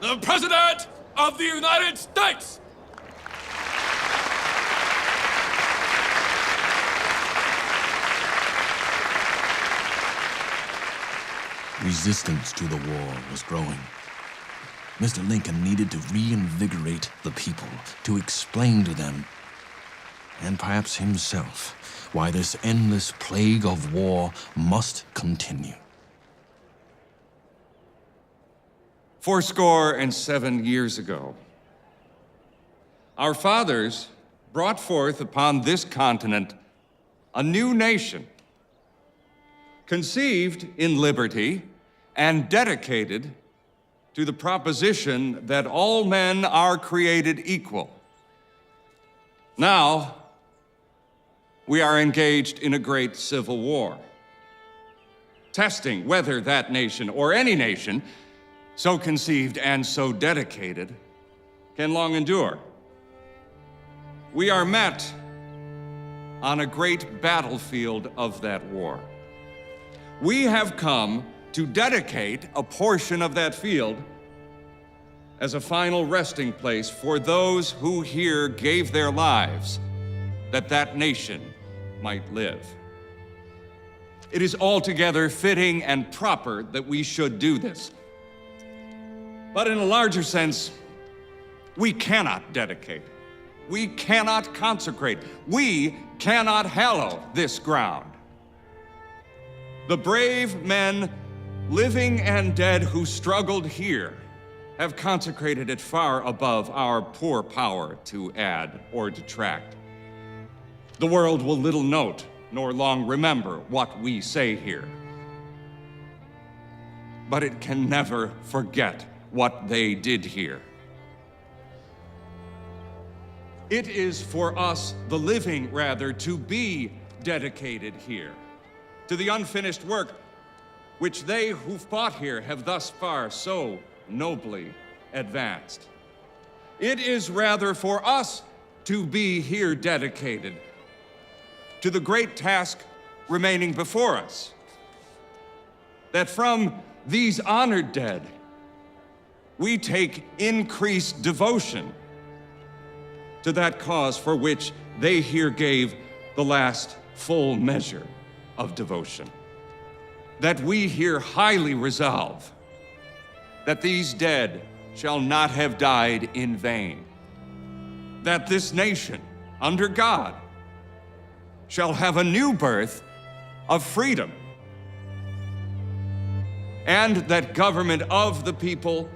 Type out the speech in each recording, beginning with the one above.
The President of the United States! Resistance to the war was growing. Mr. Lincoln needed to reinvigorate the people, to explain to them, and perhaps himself, why this endless plague of war must continue. 77 years ago, our fathers brought forth upon this continent a new nation, conceived in liberty and dedicated to the proposition that all men are created equal. Now, we are engaged in a great civil war, testing whether that nation, or any nation, so conceived and so dedicated, can long endure. We are met on a great battlefield of that war. We have come to dedicate a portion of that field as a final resting place for those who here gave their lives that that nation might live. It is altogether fitting and proper that we should do this. But in a larger sense, we cannot dedicate, we cannot consecrate, we cannot hallow this ground. The brave men, living and dead, who struggled here have consecrated it far above our poor power to add or detract. The world will little note nor long remember what we say here, but it can never forget what they did here. It is for us, the living rather, to be dedicated here to the unfinished work which they who fought here have thus far so nobly advanced. It is rather for us to be here dedicated to the great task remaining before us, that from these honored dead we take increased devotion to that cause for which they here gave the last full measure of devotion. That we here highly resolve that these dead shall not have died in vain. That this nation, under God, shall have a new birth of freedom. And that government of the people,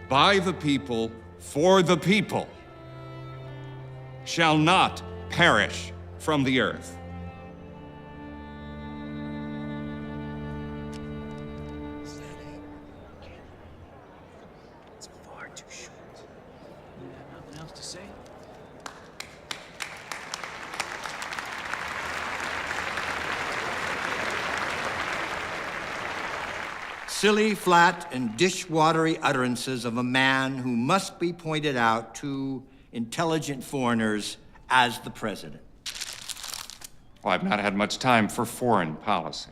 by the people, for the people, shall not perish from the earth. It's far too short. You have nothing else to say? Silly, flat, and dish-watery utterances of a man who must be pointed out to intelligent foreigners as the president. Well, I've not had much time for foreign policy.